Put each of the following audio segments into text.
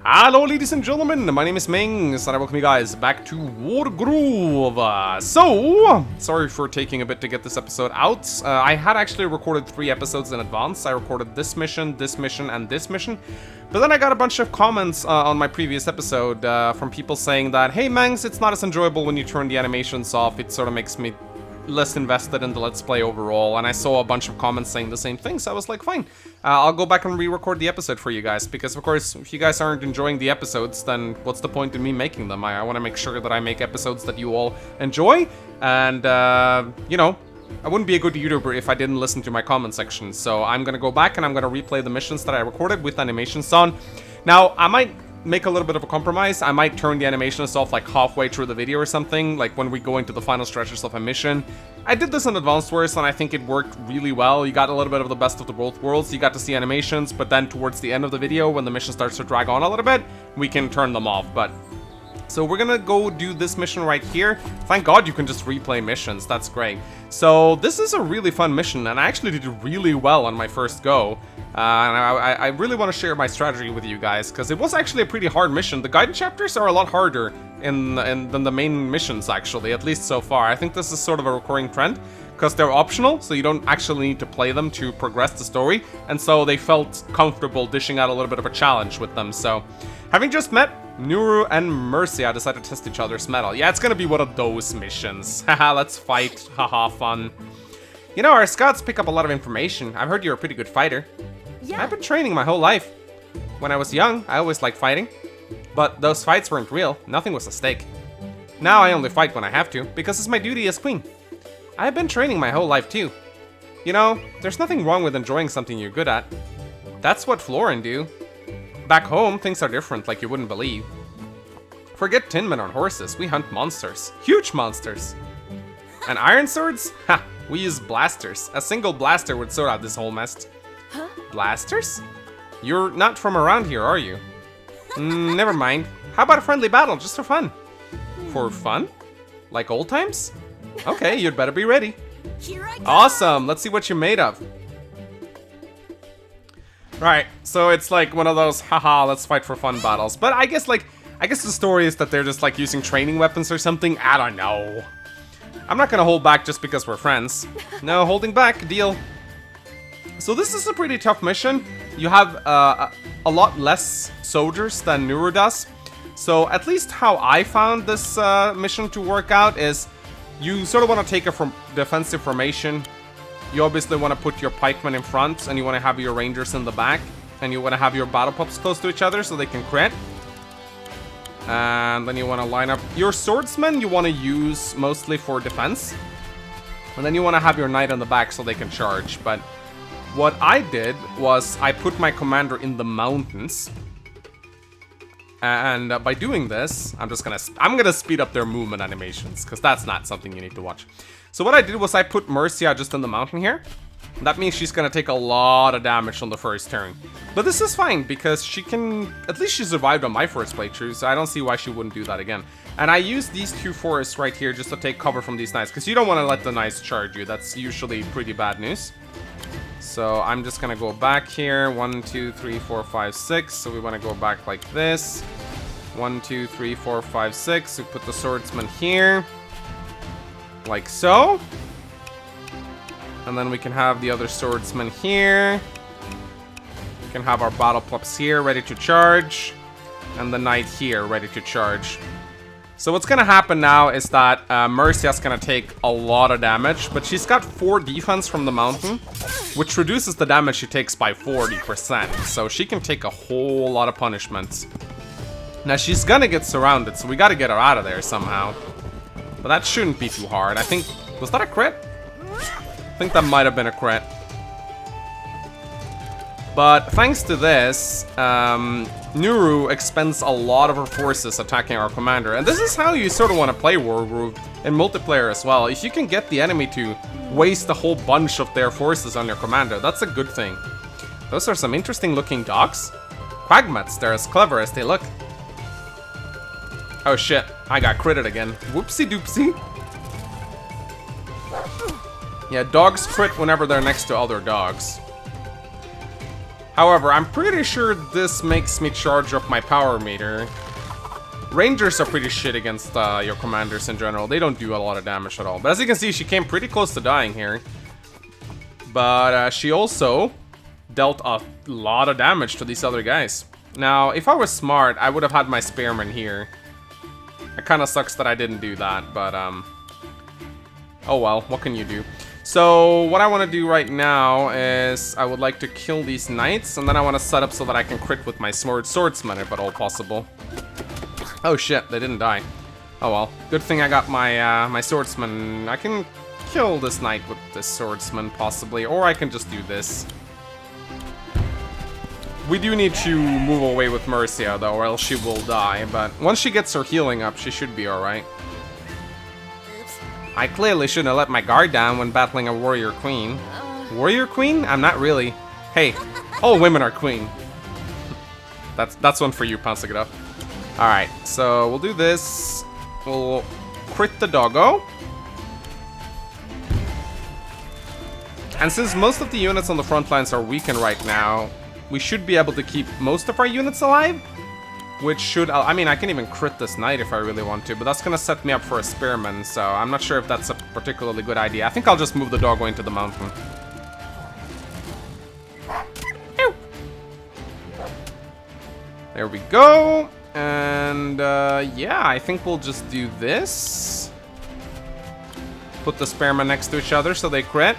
Hello ladies and gentlemen, my name is Mings and I welcome you guys back to Wargroove. So, sorry for taking a bit to get this episode out. I had actually recorded 3 episodes in advance. I recorded this mission, and this mission. But then I got a bunch of comments on my previous episode from people saying that, hey Mangs, it's not as enjoyable when you turn the animations off. It sort of makes me less invested in the Let's Play overall, and I saw a bunch of comments saying the same thing, so I was like, fine, I'll go back and re-record the episode for you guys, because of course, if you guys aren't enjoying the episodes, then what's the point in me making them? I want to make sure that I make episodes that you all enjoy, and, you know, I wouldn't be a good YouTuber if I didn't listen to my comment section, so I'm gonna go back and I'm gonna replay the missions that I recorded with animations on. Now, I might make a little bit of a compromise. I might turn the animations off like halfway through the video or something, like when we go into the final stretches of a mission. I did this in Advanced Wars and I think it worked really well. You got a little bit of the best of the both worlds. You got to see animations, but then towards the end of the video, when the mission starts to drag on a little bit, we can turn them off. But so we're gonna go do this mission right here. Thank God you can just replay missions, that's great. So this is a really fun mission, and I actually did really well on my first go. And I really want to share my strategy with you guys, because it was actually a pretty hard mission. The guided chapters are a lot harder than the main missions, actually, at least so far. I think this is sort of a recurring trend, because they're optional, so you don't actually need to play them to progress the story, and so they felt comfortable dishing out a little bit of a challenge with them. So, having just met Nuru and Mercia, decided to test each other's mettle. Yeah, it's gonna be one of those missions. Haha, let's fight. Haha, fun. You know, our scouts pick up a lot of information. I've heard you're a pretty good fighter. Yeah. I've been training my whole life. When I was young, I always liked fighting. But those fights weren't real. Nothing was at stake. Now I only fight when I have to, because it's my duty as queen. I've been training my whole life too. You know, there's nothing wrong with enjoying something you're good at. That's what Florin do. Back home, things are different, like you wouldn't believe. Forget tin men on horses, we hunt monsters. Huge monsters. And iron swords? Ha! We use blasters. A single blaster would sort out this whole mess. Huh? Blasters? You're not from around here, are you? Never mind. How about a friendly battle, just for fun? For fun? Like old times? Okay, you'd better be ready. Here I go. Awesome, let's see what you're made of. Right, so it's like one of those haha, let's fight for fun battles. But I guess the story is that they're just like using training weapons or something. I don't know. I'm not gonna hold back just because we're friends. No holding back, deal. So this is a pretty tough mission. You have a lot less soldiers than Nuru does. So at least how I found this mission to work out is you sort of want to take a defensive formation. You obviously want to put your pikemen in front, and you want to have your rangers in the back, and you want to have your battle pups close to each other so they can crit. And then you want to line up your swordsmen. You want to use mostly for defense, and then you want to have your knight in the back so they can charge. But what I did was I put my commander in the mountains, and by doing this, I'm gonna speed up their movement animations, because that's not something you need to watch. So what I did was I put Mercia just in the mountain here. That means she's gonna take a lot of damage on the first turn. But this is fine, because she can... At least she survived on my first playthrough, so I don't see why she wouldn't do that again. And I used these 2 forests right here just to take cover from these knights, because you don't want to let the knights charge you. That's usually pretty bad news. So I'm just gonna go back here. 1, 2, 3, 4, 5, 6. So we want to go back like this. 1, 2, 3, 4, 5, 6. We put the swordsman here. Like so. And then we can have the other swordsman here. We can have our battle pups here ready to charge. And the knight here ready to charge. So what's gonna happen now is that Mercia's gonna take a lot of damage, but she's got 4 defense from the mountain, which reduces the damage she takes by 40%. So she can take a whole lot of punishments. Now she's gonna get surrounded, so we gotta get her out of there somehow. But that shouldn't be too hard. I think... Was that a crit? I think that might have been a crit. But thanks to this, Nuru expends a lot of her forces attacking our commander. And this is how you sort of want to play Wargroove in multiplayer as well. If you can get the enemy to waste a whole bunch of their forces on your commander, that's a good thing. Those are some interesting looking dogs. Quagmats, they're as clever as they look. Oh shit, I got critted again. Whoopsie doopsie. Yeah, dogs crit whenever they're next to other dogs. However, I'm pretty sure this makes me charge up my power meter. Rangers are pretty shit against your commanders in general. They don't do a lot of damage at all. But as you can see, she came pretty close to dying here. But she also dealt a lot of damage to these other guys. Now, if I was smart, I would have had my spearman here. It kind of sucks that I didn't do that, but oh well, what can you do? So, what I want to do right now is I would like to kill these knights, and then I want to set up so that I can crit with my swordsman if at all possible. Oh shit, they didn't die. Oh well, good thing I got my my swordsman. I can kill this knight with this swordsman possibly, or I can just do this. We do need to move away with Mercia though, or else she will die, but once she gets her healing up, she should be alright. I clearly shouldn't have let my guard down when battling a warrior queen. Warrior queen? I'm not really. Hey, all women are queen. That's one for you, Panzergraf. Alright, so we'll do this. We'll crit the doggo. And since most of the units on the front lines are weakened right now, we should be able to keep most of our units alive. Which should, I mean, I can even crit this knight if I really want to, but that's gonna set me up for a spearman, so I'm not sure if that's a particularly good idea. I think I'll just move the doggo into the mountain. Ew. There we go. And, yeah, I think we'll just do this. Put the spearmen next to each other so they crit.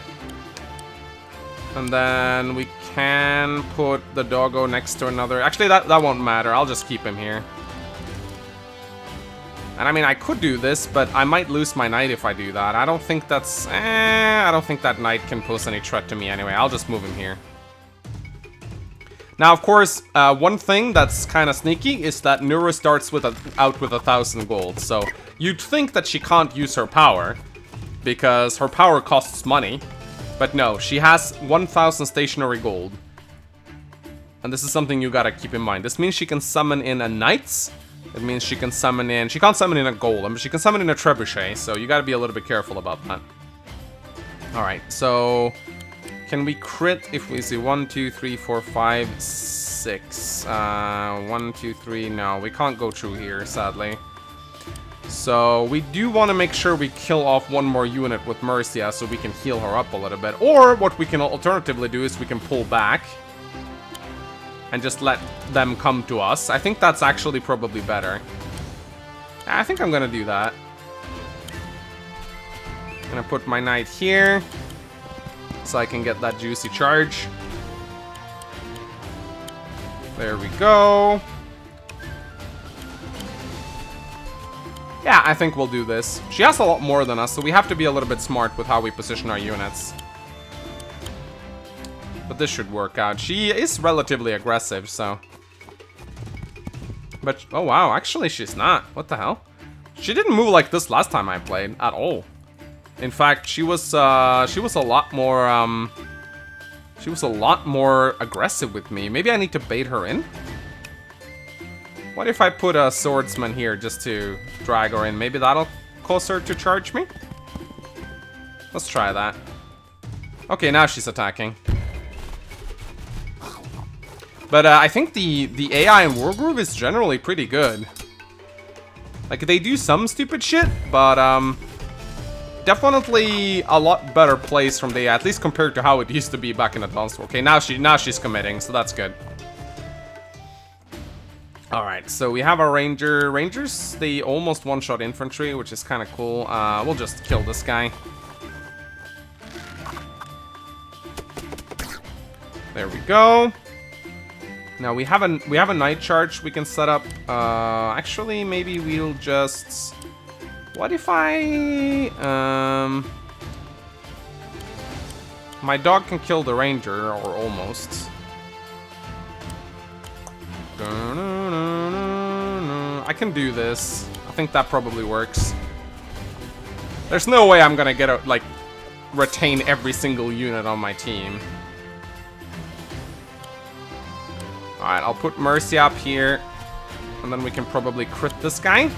And then we can put the doggo next to another. Actually, that won't matter. I'll just keep him here. And I mean, I could do this, but I might lose my knight if I do that. I don't think that's... I don't think that knight can pose any threat to me anyway. I'll just move him here. Now, of course, one thing that's kind of sneaky is that Nura starts out with 1,000 gold. So you'd think that she can't use her power, because her power costs money. But no, she has 1,000 stationary gold. And this is something you gotta keep in mind. This means she can summon in a knight. It means she can summon in... She can't summon in a golem, but she can summon in a trebuchet. So you gotta be a little bit careful about that. Alright, so... Can we crit if we see 1, 2, 3, 4, 5, 6? 1, 2, 3... No, we can't go through here, sadly. So we do want to make sure we kill off one more unit with Mercia so we can heal her up a little bit. Or what we can alternatively do is we can pull back and just let them come to us. I think that's actually probably better. I think I'm gonna do that. I'm gonna put my knight here so I can get that juicy charge. There we go. Yeah, I think we'll do this. She has a lot more than us, so we have to be a little bit smart with how we position our units. But this should work out. She is relatively aggressive, so... But, oh wow, actually she's not. What the hell? She didn't move like this last time I played, at all. In fact, she was a lot more, she was a lot more aggressive with me. Maybe I need to bait her in? What if I put a swordsman here just to drag her in? Maybe that'll cause her to charge me? Let's try that. Okay, now she's attacking. But I think the AI in Wargroove is generally pretty good. Like, they do some stupid shit, but definitely a lot better plays from the AI, at least compared to how it used to be back in Advanced War. Okay, now she's committing, so that's good. Alright, so we have our Rangers, they almost one-shot infantry, which is kind of cool. We'll just kill this guy. There we go. Now we have a night charge we can set up. Actually, maybe we'll just... What if I... My dog can kill the ranger, or almost. I can do this. I think that probably works. There's no way I'm gonna get like retain every single unit on my team. Alright, I'll put Mercia up here, and then we can probably crit this guy.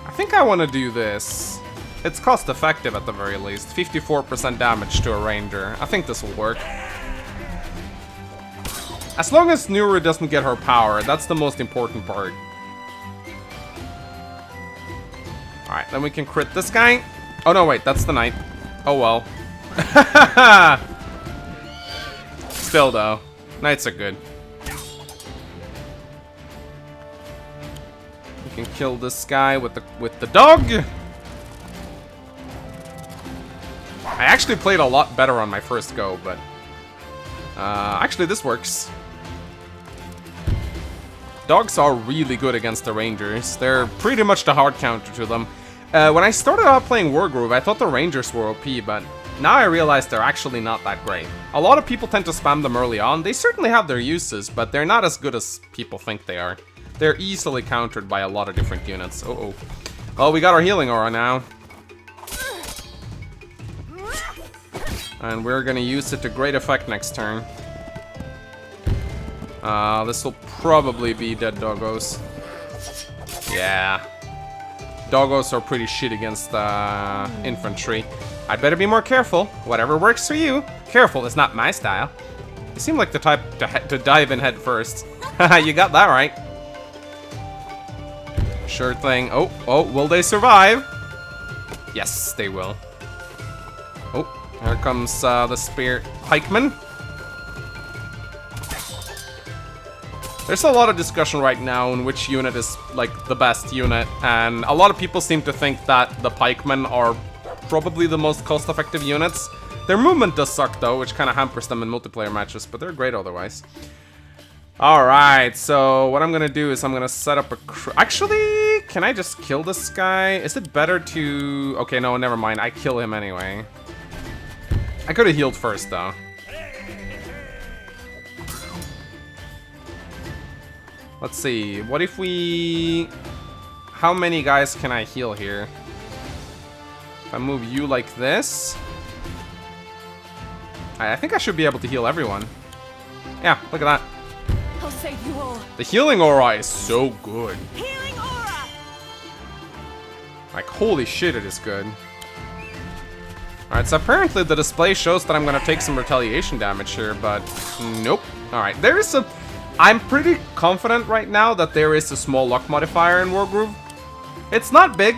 I think I want to do this. It's cost effective at the very least. 54% damage to a ranger. I think this will work. As long as Nuru doesn't get her power, that's the most important part. Alright, then we can crit this guy. Oh no, wait, that's the knight. Oh well. Still though, knights are good. We can kill this guy with the dog. I actually played a lot better on my first go, but actually this works. Dogs are really good against the rangers. They're pretty much the hard counter to them. When I started out playing Wargroove, I thought the rangers were OP, but now I realize they're actually not that great. A lot of people tend to spam them early on. They certainly have their uses, but they're not as good as people think they are. They're easily countered by a lot of different units. Uh-oh. Well, we got our healing aura now. And we're gonna use it to great effect next turn. This will probably be dead doggos. Yeah. Doggos are pretty shit against infantry. I'd better be more careful. Whatever works for you. Careful is not my style. You seem like the type to dive in head first. You got that right. Sure thing. Oh, will they survive? Yes, they will. Oh, here comes the spear pikeman. There's a lot of discussion right now on which unit is, like, the best unit, and a lot of people seem to think that the pikemen are probably the most cost-effective units. Their movement does suck, though, which kind of hampers them in multiplayer matches, but they're great otherwise. Alright, so what I'm gonna do is I'm gonna set up a... Actually, can I just kill this guy? Is it better to... Okay, no, never mind. I kill him anyway. I could have healed first, though. Let's see, what if we... How many guys can I heal here? If I move you like this... I think I should be able to heal everyone. Yeah, look at that. I'll save you all. The healing aura is so good. Healing aura! Like, holy shit, it is good. Alright, so apparently the display shows that I'm gonna take some retaliation damage here, but nope. Alright, there is a... I'm pretty confident right now that there is a small luck modifier in Wargroove. It's not big,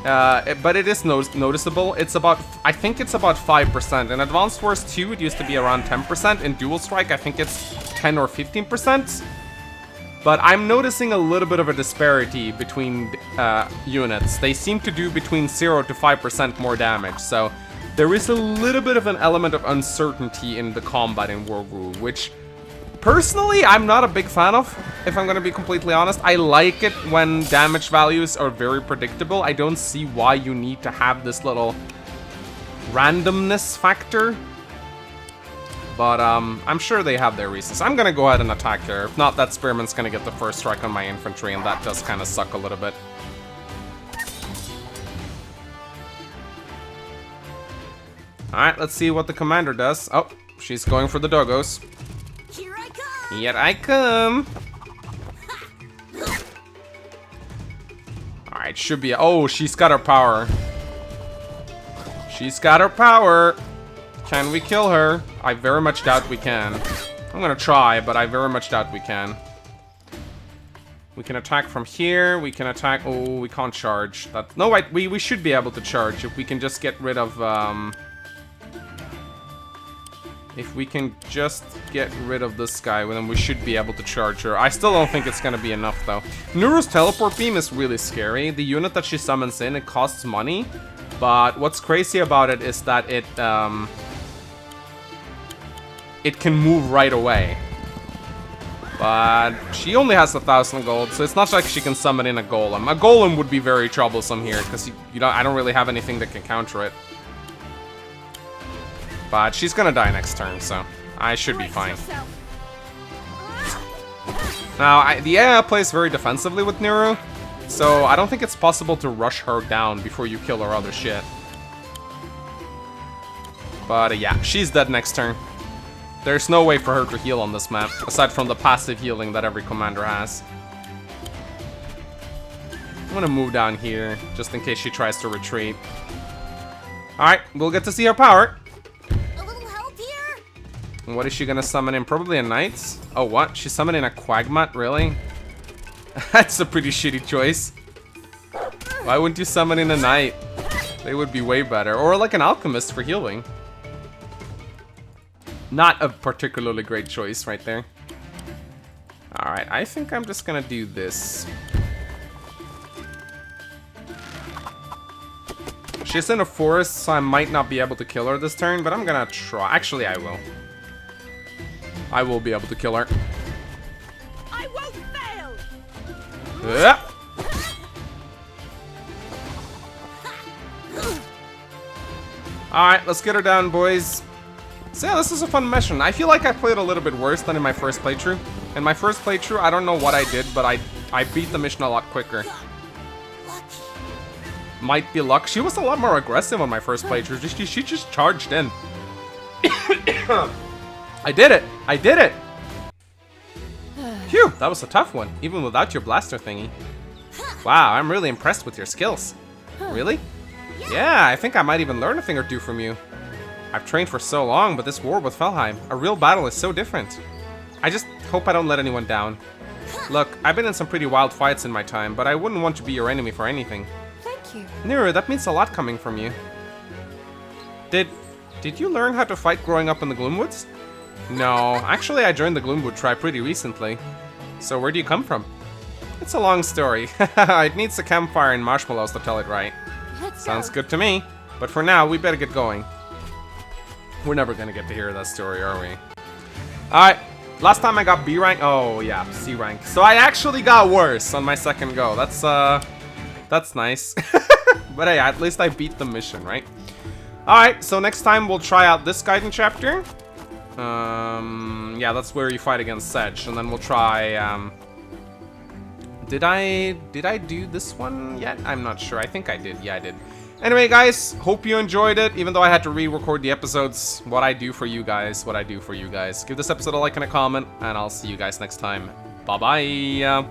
but it is noticeable. It's about, I think it's about 5%. In Advanced Wars 2, it used to be around 10%. In Dual Strike, I think it's 10 or 15%. But I'm noticing a little bit of a disparity between units. They seem to do between 0 to 5% more damage, so there is a little bit of an element of uncertainty in the combat in Wargroove, which... Personally, I'm not a big fan of, if I'm gonna be completely honest. I like it when damage values are very predictable. I don't see why you need to have this little randomness factor. But, I'm sure they have their reasons. I'm gonna go ahead and attack here. If not, that Spearman's gonna get the first strike on my infantry, and that does kind of suck a little bit. Alright, let's see what the commander does. Oh, she's going for the doggos. Here I come! Alright, should be... Oh, she's got her power. She's got her power! Can we kill her? I very much doubt we can. I'm gonna try, but I very much doubt we can. We can attack from here, we can attack... Oh, we can't charge. That... No, wait, we should be able to charge if we can just get rid of... If we can just get rid of this guy, then we should be able to charge her. I still don't think it's gonna be enough, though. Nuru's teleport beam is really scary. The unit that she summons in, it costs money. But what's crazy about it is that it can move right away. But she only has 1,000 gold, so it's not like she can summon in a golem. A golem would be very troublesome here, because I don't really have anything that can counter it. But she's gonna die next turn, so I should be fine. Now, the AI plays very defensively with Nuru, so I don't think it's possible to rush her down before you kill her other shit. But yeah, she's dead next turn. There's no way for her to heal on this map, aside from the passive healing that every commander has. I'm gonna move down here, just in case she tries to retreat. Alright, we'll get to see her power. A little help here? And what is she gonna summon in? Probably a knight? Oh, what? She's summoning a Quagmut? Really? That's a pretty shitty choice. Why wouldn't you summon in a knight? They would be way better. Or like an alchemist for healing. Not a particularly great choice right there. Alright, I think I'm just gonna do this. She's in a forest, so I might not be able to kill her this turn, but I'm gonna try. Actually, I will. I will be able to kill her. I won't fail! Alright, let's get her down, boys. So yeah, this is a fun mission. I feel like I played a little bit worse than in my first playthrough. In my first playthrough, I don't know what I did, but I beat the mission a lot quicker. Might be luck. She was a lot more aggressive on my first playthrough. She just charged in. I did it! I did it! Phew, that was a tough one, even without your blaster thingy. Wow, I'm really impressed with your skills. Really? Yeah, I think I might even learn a thing or two from you. I've trained for so long, but this war with Felheim, a real battle is so different. I just hope I don't let anyone down. Look, I've been in some pretty wild fights in my time, but I wouldn't want to be your enemy for anything. Thank you. Nero, that means a lot coming from you. Did you learn how to fight growing up in the Gloomwoods? No, actually I joined the Gloomwood tribe pretty recently. So where do you come from? It's a long story. It needs a campfire and marshmallows to tell it right. Sounds good to me. But for now, we better get going. We're never gonna get to hear that story, are we? Alright, last time I got B rank. Oh yeah, C rank. So I actually got worse on my second go. That's nice. But hey, at least I beat the mission, right? Alright, so next time we'll try out this guidance chapter. Yeah, that's where you fight against Sedge, and then we'll try, Did I do this one yet? I'm not sure. I think I did. Yeah, I did. Anyway, guys, hope you enjoyed it, even though I had to re-record the episodes. What I do for you guys. Give this episode a like and a comment, and I'll see you guys next time. Bye-bye.